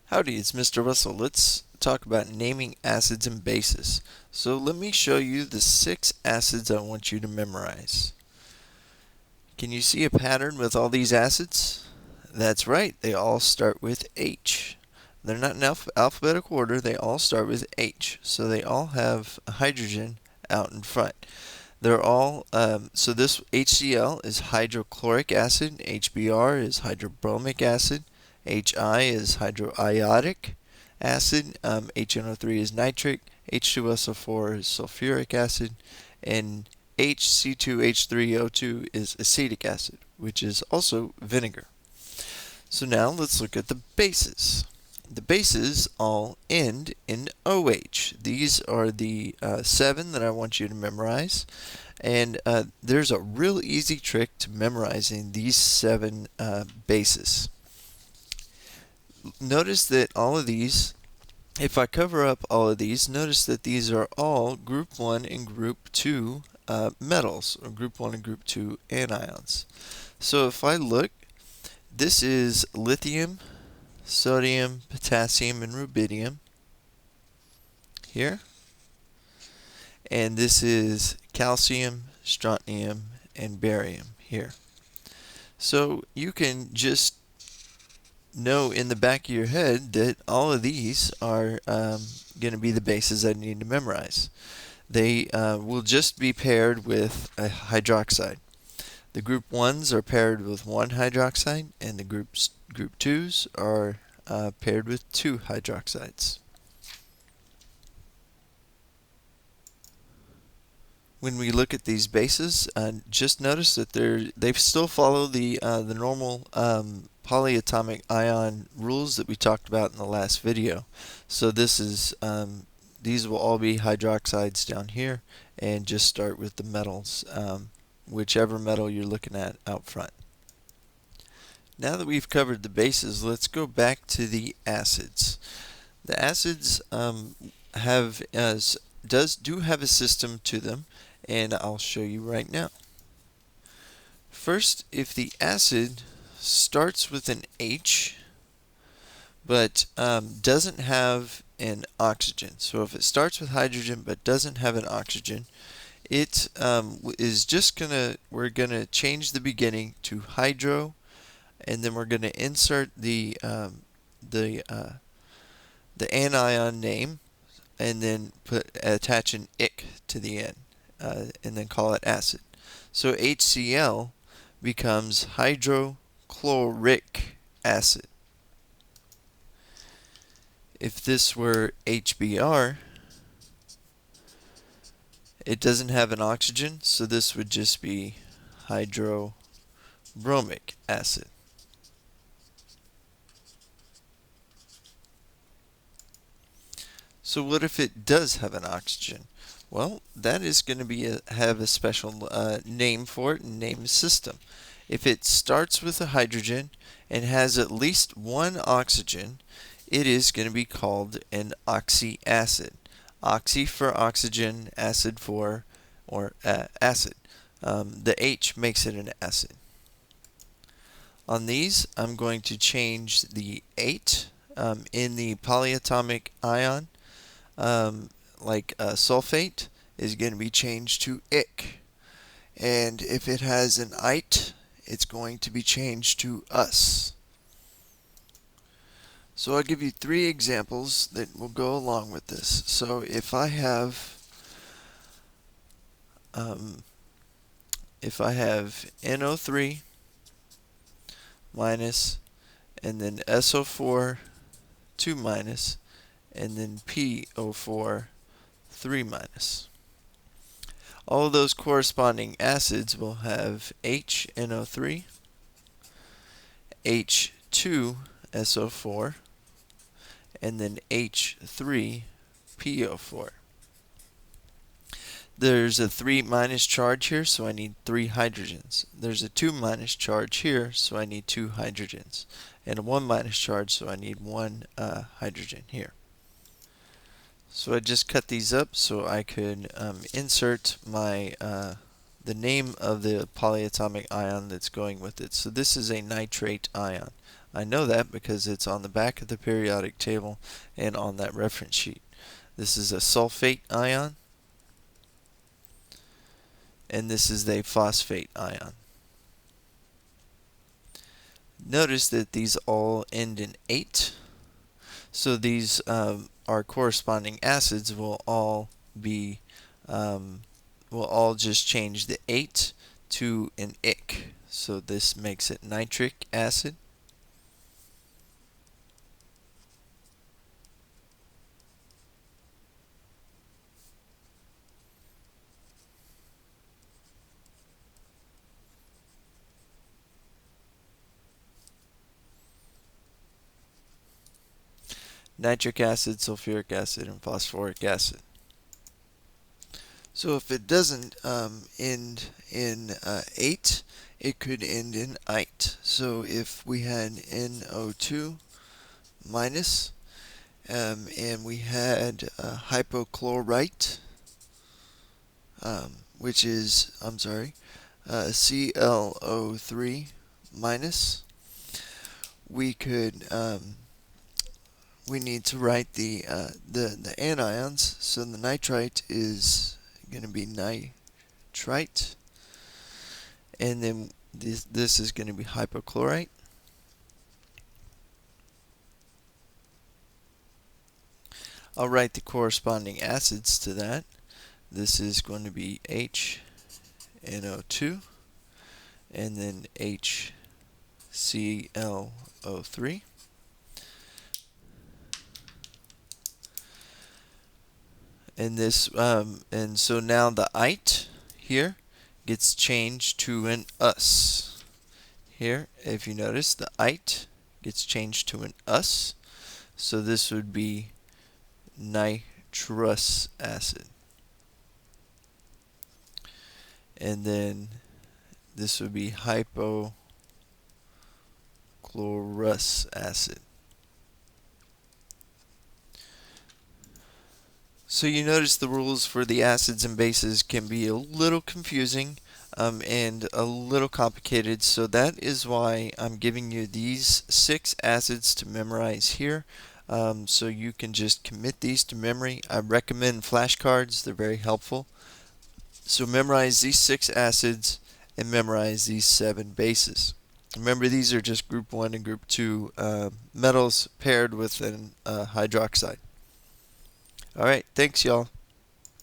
Howdy, it's Mr. Russell. Let's talk about naming acids and bases. So let me show you the 6 acids I want you to memorize. Can you see a pattern with all these acids? That's right, they all start with H. They're not in alphabetical order, they all start with H. So they all have a hydrogen out in front. They're all, so this HCl is hydrochloric acid, HBr is hydrobromic acid, HI is hydroiodic acid, HNO3 is nitric, H2SO4 is sulfuric acid, and HC2H3O2 is acetic acid, which is also vinegar. So now let's look at the bases. The bases all end in OH. These are the 7 that I want you to memorize. And there's a real easy trick to memorizing these 7 bases. Notice that all of these, if I cover up all of these, notice that these are all group 1 and group 2 metals, or group 1 and group 2 anions. So if I look, this is lithium, sodium, potassium, and rubidium here. And this is calcium, strontium, and barium here. So you can just know in the back of your head that all of these are going to be the bases I need to memorize. They will just be paired with a hydroxide. The group 1s are paired with 1 hydroxide, and the group 2s are paired with 2 hydroxides. When we look at these bases, just notice that they still follow the normal polyatomic ion rules that we talked about in the last video. So this is these will all be hydroxides down here, and just start with the metals, whichever metal you're looking at out front. Now that we've covered the bases, let's go back to the acids. The acids do have a system to them, and I'll show you right now. First, if the acid starts with an H but doesn't have an oxygen, so if it starts with hydrogen but doesn't have an oxygen, it is just we're gonna change the beginning to hydro, and then we're gonna insert the anion name, and then attach an ic to the end, and then call it acid. So HCl becomes hydrochloric acid. If this were HBr, it doesn't have an oxygen, so this would just be hydrobromic acid. So what if it does have an oxygen? Well, that is going to have a special name for it and name system. If it starts with a hydrogen and has at least 1 oxygen, it is going to be called an oxyacid. Oxy for oxygen, acid for acid. The H makes it an acid. On these, I'm going to change the 8 in the polyatomic ion. Like sulfate is going to be changed to ic, and if it has an ite, it's going to be changed to us. So I'll give you 3 examples that will go along with this. So if I have NO3 minus, and then SO4 2 minus, and then PO4 3 minus. All of those corresponding acids will have HNO3, H2SO4, and then H3PO4. There's a 3 minus charge here, so I need 3 hydrogens. There's a 2 minus charge here, so I need 2 hydrogens. And a 1 minus charge, so I need 1 hydrogen here. So I just cut these up so I could insert my the name of the polyatomic ion that's going with it. So this is a nitrate ion. I know that because it's on the back of the periodic table and on that reference sheet. This is a sulfate ion, and this is a phosphate ion. Notice that these all end in ate, so these our corresponding acids will all be will all just change the ate to an ic. So this makes it nitric acid. Nitric acid, sulfuric acid, and phosphoric acid. So if it doesn't end in ate, it could end in ite. So if we had NO2 minus and we had hypochlorite, which is, I'm sorry, ClO3 minus, we could we need to write the anions. So the nitrite is going to be nitrite, and then this is going to be hypochlorite. I'll write the corresponding acids to that. This is going to be HNO2 and then HClO3. And this and so now the ite here gets changed to an us. Here, if you notice, the ite gets changed to an us. So this would be nitrous acid. And then this would be hypochlorous acid. So you notice the rules for the acids and bases can be a little confusing and a little complicated. So that is why I'm giving you these 6 acids to memorize here. So you can just commit these to memory. I recommend flashcards. They're very helpful. So memorize these 6 acids and memorize these 7 bases. Remember, these are just group 1 and group 2 metals paired with an hydroxide. All right, thanks, y'all.